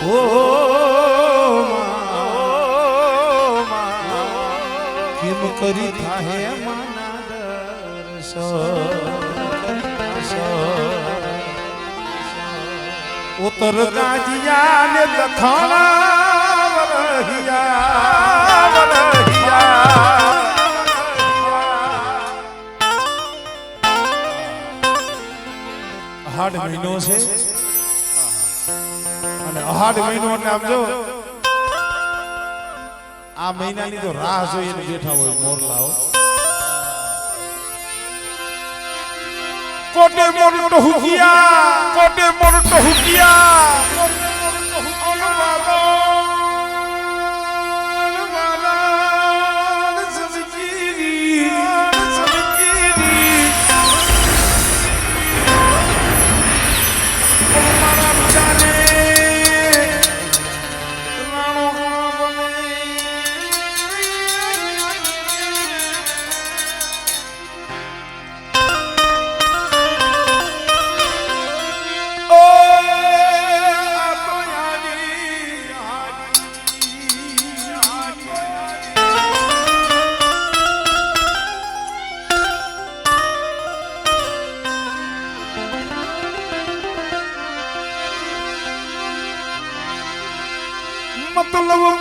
ઓ કેમ કરી થાહે માના દર્શન ઉત્તર ગાજિયા ને દખણા વરહિયા અહાડ મહિનો છે અને અહાડ મહિનો એટલે આમ જો આ મહિનાની તો રાહ જોઈને બેઠા હોય મોરલાઓ કોટે મોર ટહુકિયા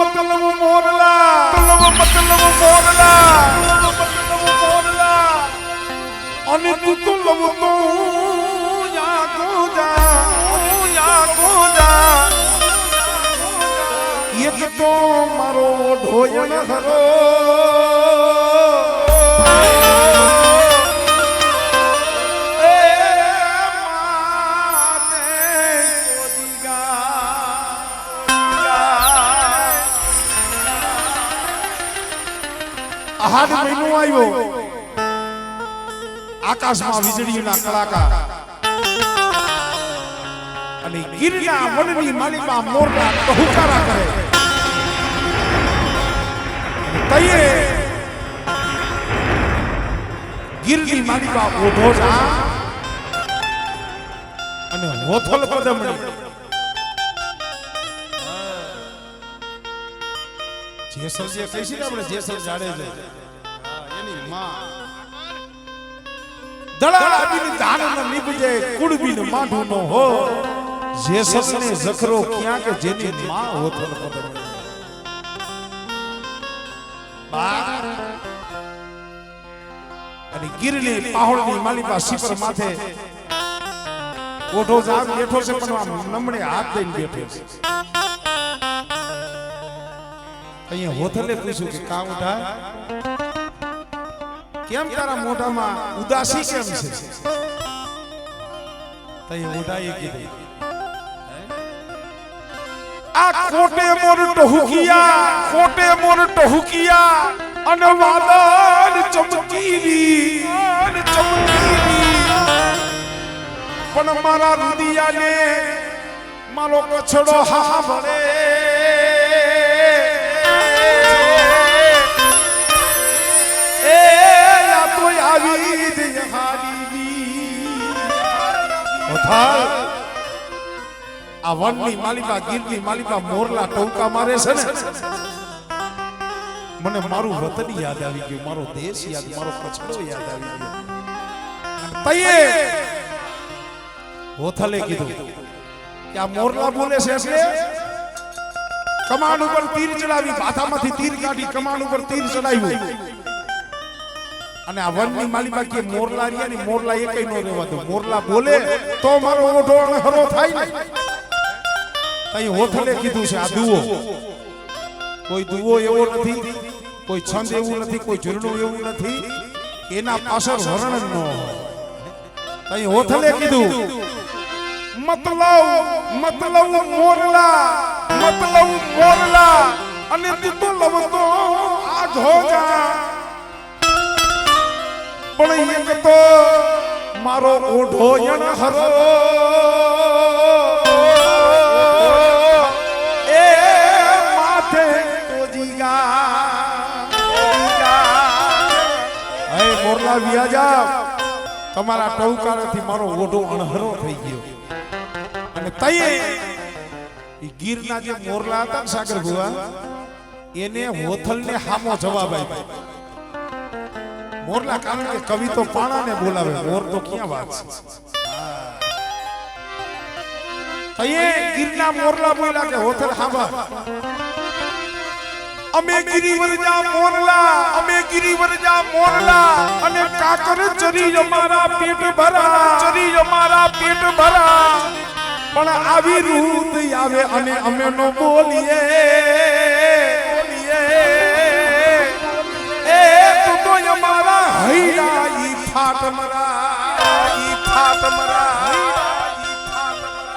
मतलब मोरला અને તું તો લવ તો યા કો જા એક તો મારો ઢોયણ હરો અહાડ મહિનો આવ્યો આકાશમાં વીજળીના કડાકા અને ગીરના વનની માલિકા મોરના ટહુકારા કરે તઈએ ગીરની માલિકા ઓઢો જા અને હોથલ પદમણી જેસલ જે કહીશી ને આપણે જેસલ જાડે એની માં દળાબીની ધાન ન નીપજે કુડબીન માઢું નો હો જેસલ ને જખરો ક્યાં કે જેની માં હોથલ પદમણી અને ગીરની પાહોળની માલિકા શિખર માથે ઓઢો જાગ બેઠો છે પણ આમ નમણે હાથ દઈને બેઠો છે અહીંયા હોથલે પૂછ્યું કે કા ઉઠા કેમ તારા મોઢામાં ઉદાસી કેમ છે તઈ ઉઠાઈ કીધું આ કોટે મોર ટહુકિયા અને વાદળ ચમકીલી પણ મારા રુદિયાને મારો કછડો હા ભળે આ વનની માલિકા ગીરની માલિકા મોરલા ટોકા મારે છે ને મને મારું વતન યાદ આવી ગયું મારો દેશ યાદ મારો કચડો યાદ આવી ગયો તઈએ હોથલે કીધું કે આ મોરલા બોલે છે એટલે કમાન ઉપર તીર ચડાવી માથામાંથી તીર કાઢી કમાન ઉપર તીર ચડાવ્યું અને આ વનની માલિકા કે મોરલા રહ્યા ને મોરલા એકઈ નો રહેવા દો મોરલા બોલે તો મારો ઓઢો હરો થાય ને તઈ હોથલે કીધું છે આ દુઓ કોઈ દુઓ એવો નથી કોઈ છંદ એવું નથી કોઈ ઝરણું એવું નથી એના પાછળ વર્ણન ન હોય તઈ હોથલે કીધું મતલબ મોરલા અને તું તો લવતો આ ધોજા પણ એક તો મારો ઓઢો યણ હરો એ માથે હે મોરલા વિયાજા તમારા ટહુકારાથી મારો ઓઢો અણહરો થઈ ગયો અને તઈએ ઈ ગીરના જે મોરલા હતા ને સાગર ભુવા એને હોથલને હામો જવાબ આપ્યો મોરલા કારણ કે કવિ તો પાણાને બોલાવે મોર તો ક્યાં વાત છે ગીરના મોરલા બોલ્યા કે હોથલ હાંભા અમે ગિરિવરજા મોરલા અમે ગિરિવરજા મોરલા અને કાકર ચરી અમારા પેટ ભરા પણ આવી રૂત આવે અને અમે નો બોલીએ એ તું તો અમારા હૈયા ઈ ફાટ મરા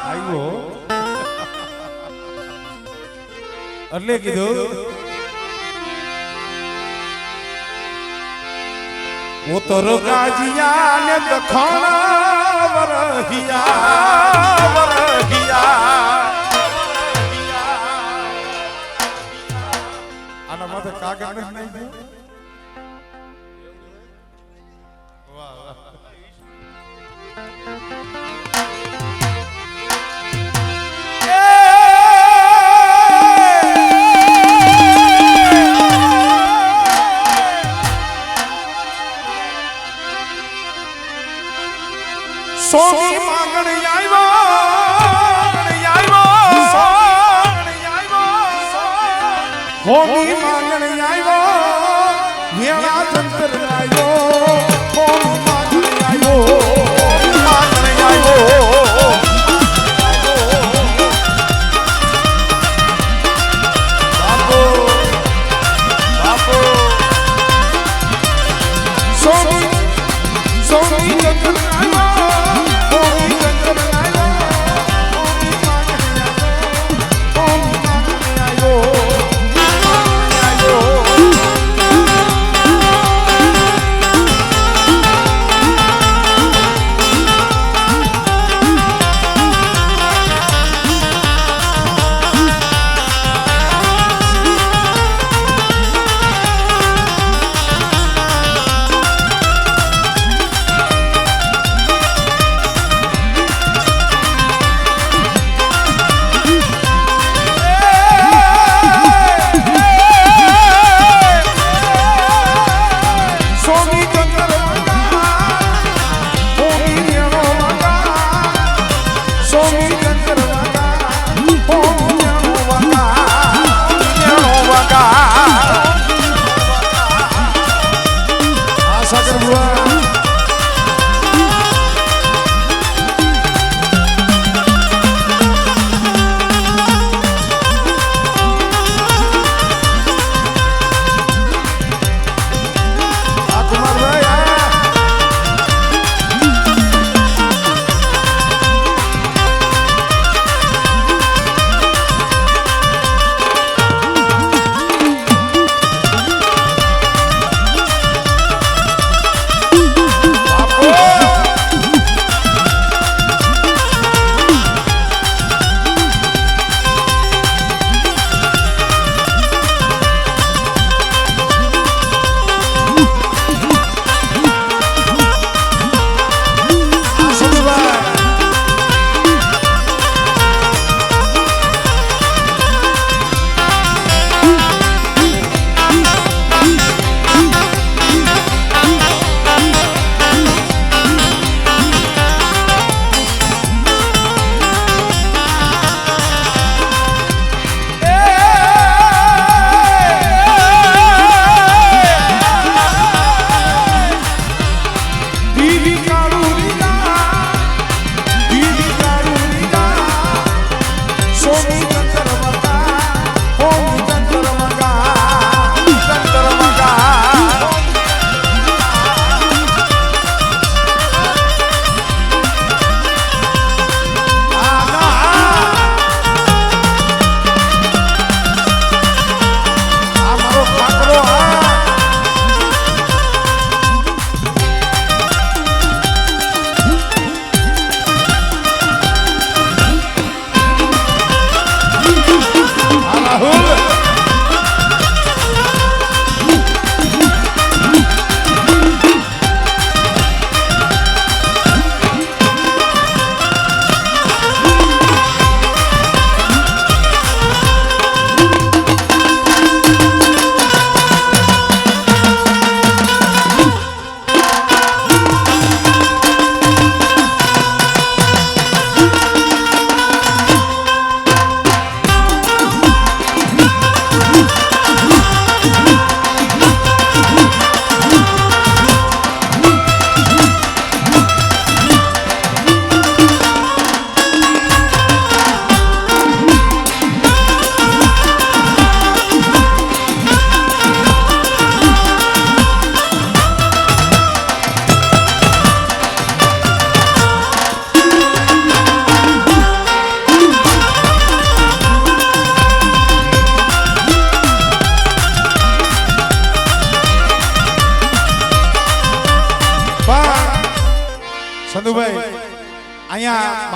આવ્યો એટલે કીધું वो तो गाजिया ने दखाना वरहिया आना माथे कागज नहीं दे वाह सोनी मांगण आयो होनी मांगण आयो वेला जंतर आयो होनी मांगण आयो बापो सोनी जंतर आयो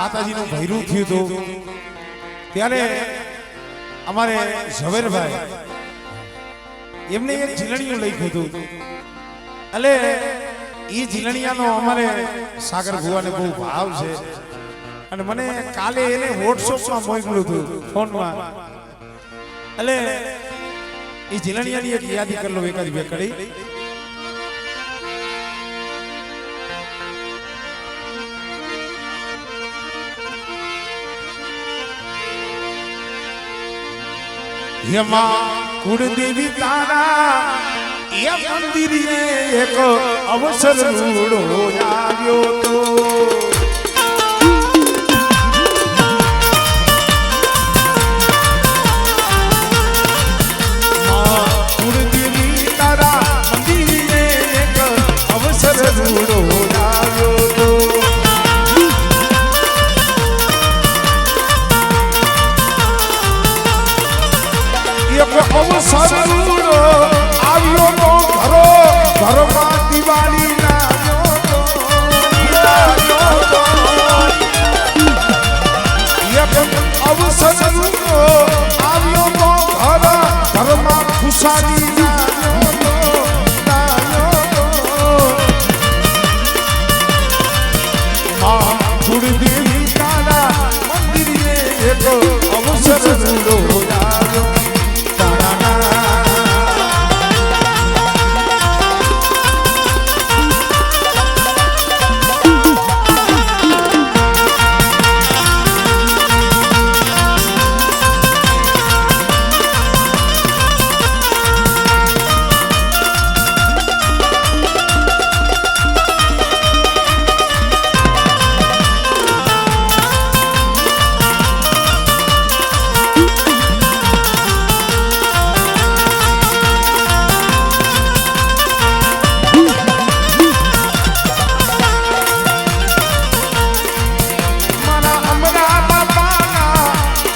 માતાજીનું ભૈરું થયું હતું ત્યારે અમારે ઝવેરભાઈ એમને એક ઝીલણીયું લખ્યું હતું એટલે એ ઝીલણિયાનો અમારે સાગર ભુવાને બહુ ભાવ છે અને મને કાલે એને વોટ્સઅપમાં મોકલ્યું હતું ફોનમાં એટલે એ ઝીલણિયાની એક યાદી કરી લો એકાદી બે કડી યમા કુળદેવી તારા એ મંદિરે એક અવસર રૂડો આવ્યો તો કુળદેવી તારા મંદિરે એક અવસર રૂડો આવ્યો તો અવસર રૂડો આવ્યો તો ઘરમાં દિવાળી લાગ્યો તો અવસર રૂડો આવ્યો તો ઘરમાં ખુશાલી લાગ્યો તો કુળદેવી તારા મંદિરે એક અવસર રૂડો આવ્યો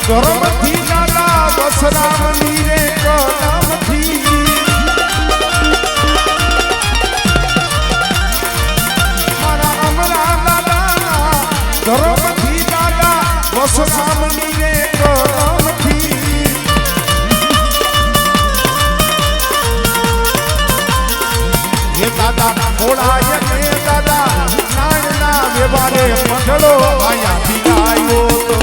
ગરમથી દાદા બસરા મંદિરે કદમથી મારા અમરા દાદાના ગરમથી દાદા બસરા મંદિરે કદમથી હે દાદા ખોળાય કે દાદા નાણના વ્યવહારે મંડળો આયા પીલાયો તો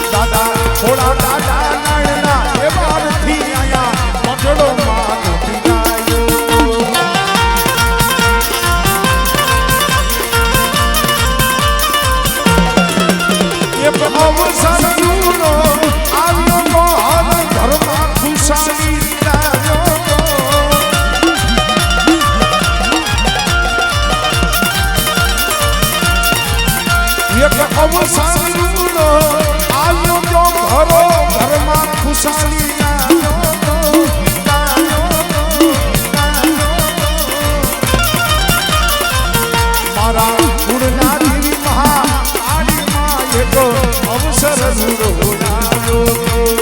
દાદા થોડા દાદા નાણના એ બારથી આયા મંડળો માં પીલાયો એક અવસર રૂડો આવ્યો તો હર ઘરમાં ખુશાલી લાગ્યો એક અવસર રૂડો આવ્યો તો ઘરમાં ખુશાલી મારા કુળના દેવી મહાકાળીમાં એક અવસર રૂડો આવ્યો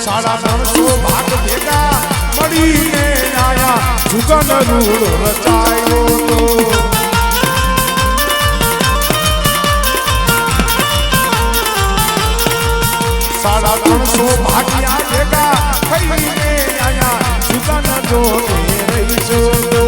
350 ભાગ ભેગા મળીને આયા જુગન રૂડો રચાયો તો 350 ભાગ્યા ભેગા થઈને આયા જુગન જો રહીશો તો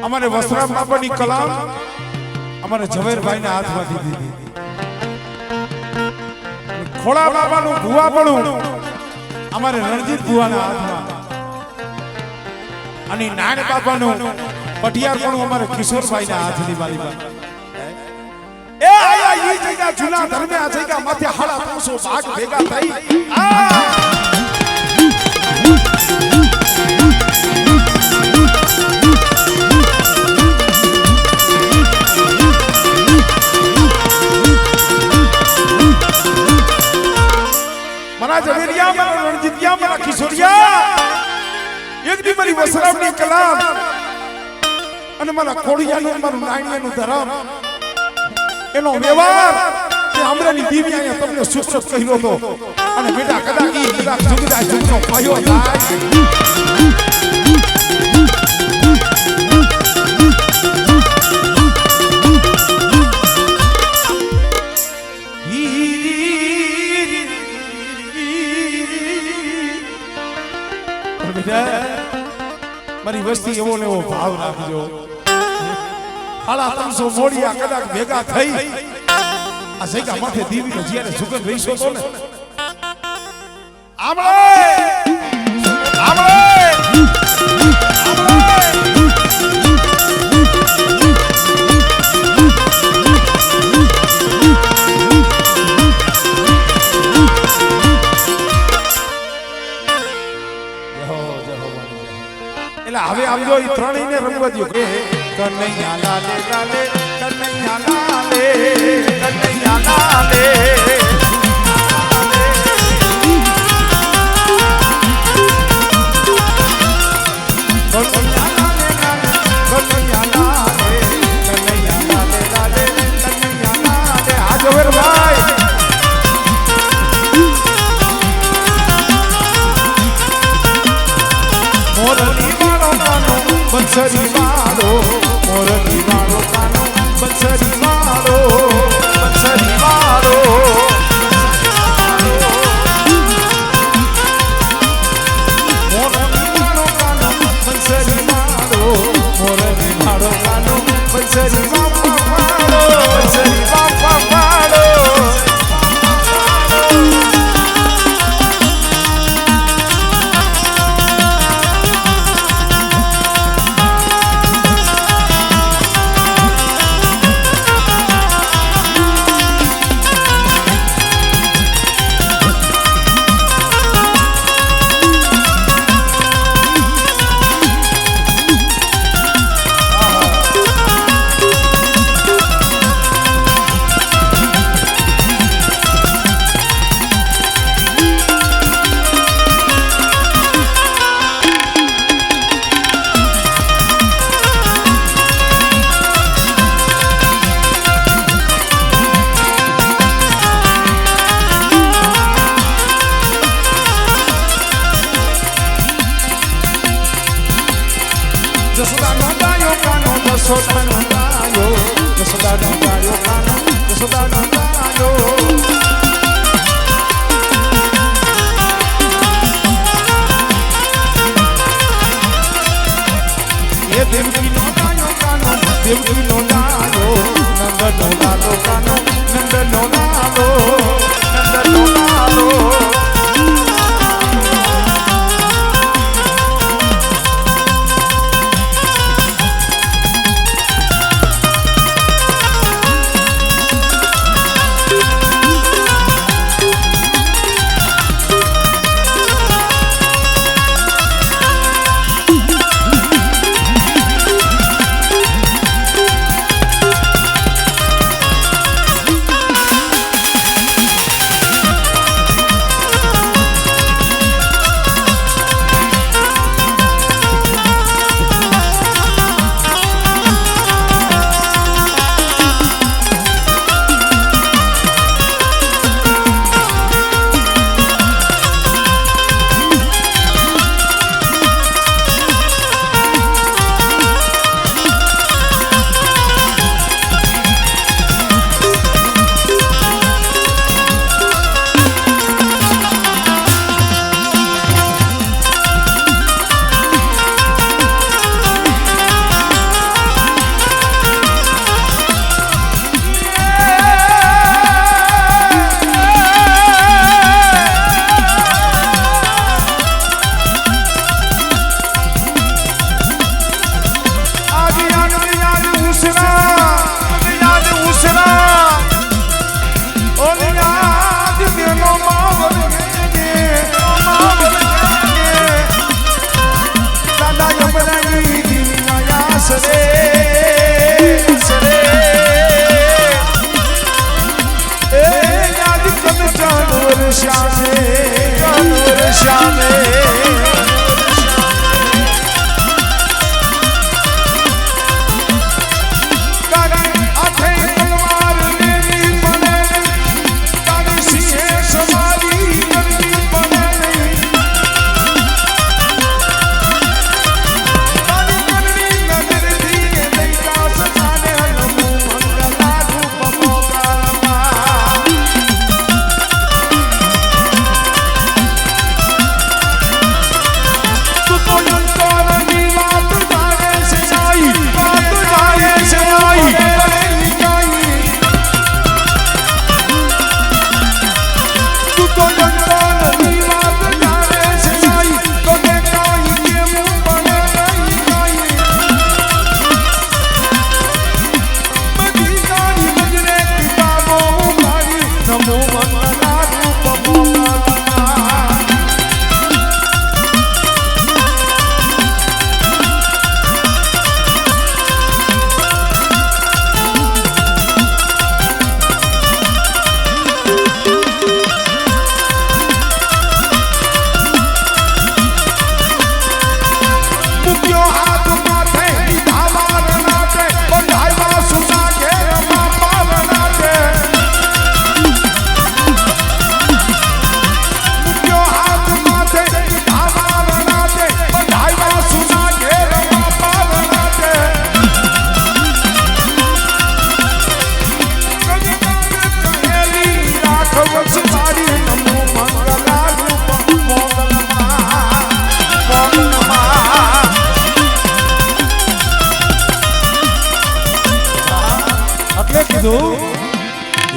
અમારે વસરામ બાપાની કલામ અમારે ઝવેરભાઈના હાથમાંથી દીધી ખોડા બાબાનું ભુવાપણું અમારે રણજીત ભુવાના હાથમાં અને નાણ બાપાનું પટિયારપણું અમારે કિશોરભાઈના હાથની વાલીમાં એ આયા ઈ જગ્યા જૂના ધર્મે આ જગ્યા માથે 350 ભાગ ભેગા થઈ મારા ઝવેરિયા મારા રણજીતિયા મારા કિશોરિયા એક દી મારી વસરામની કલામ અને મારા ખોડિયાનું મારું નાણિયાનું ધરમ એનો વ્યવહાર કે અમરાની દીવી અહીંયા તમને સુસત કર્યો તો અને બેટા કદાચ જુગદા જુગનો પાયો થાય મારી વસ્તી એવો ને એવો ભાવ રાખજો 350 મોડિયા કદાચ ભેગા થઈ આ જગ્યા માથે દીવીનો જ્યારે સુગંધ રહીશો તો ને એટલે હવે આમ જો ઈ ત્રણેયને રમવા દો કે કનૈયા લાલે લાલે કનૈયા લાલે કનૈયા લાલે બંસરી વાળો મોરલી વાળો કાનો બંસરી વાળો બંસરી વાળો મોરલી વાળો કાનો બંસરી વાળો મોરલી વાળો કાનો બંસરી વાળો બંસરી વાળો યશોદાનો ગાયો યશોદાનો ગાયો કાનો યશોદાનો ગાયો એ દેવકીનો ગાયો કાનો દેવકીનો ગાયો નંદનો લાલો કાનો નંદનો લાલો નંદનો લાલો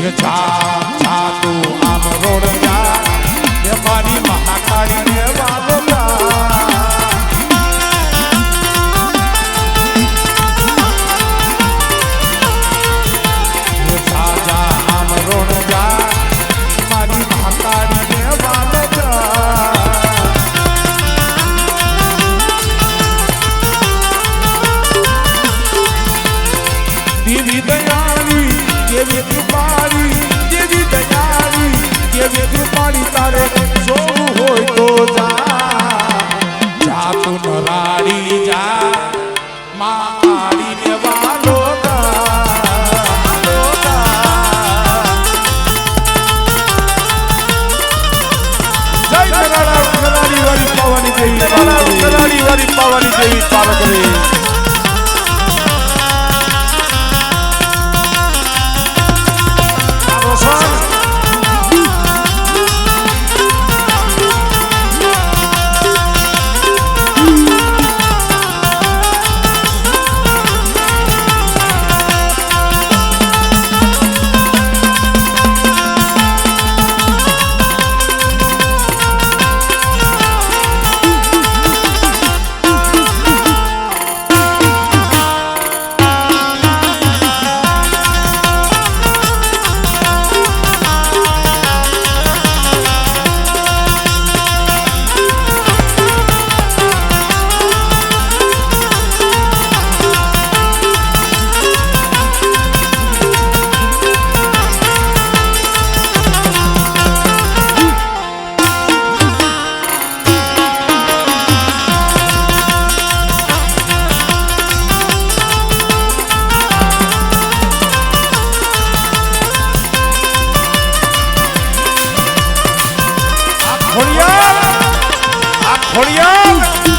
ये छा तू आम रोड जा ये मारी महाकाली ने वालो जा ये छा जा आम रोड जा मारी महाकाली ने वालो जा देवी दयाली देवी कृपाली देवी दयाली देवी कृपाली तारे जो हो तो जा जा तू नराड़ी जा माँ काली ने वालो गा जय नराड़ी वाली पावनी देवी पालक रे ખોડિયાર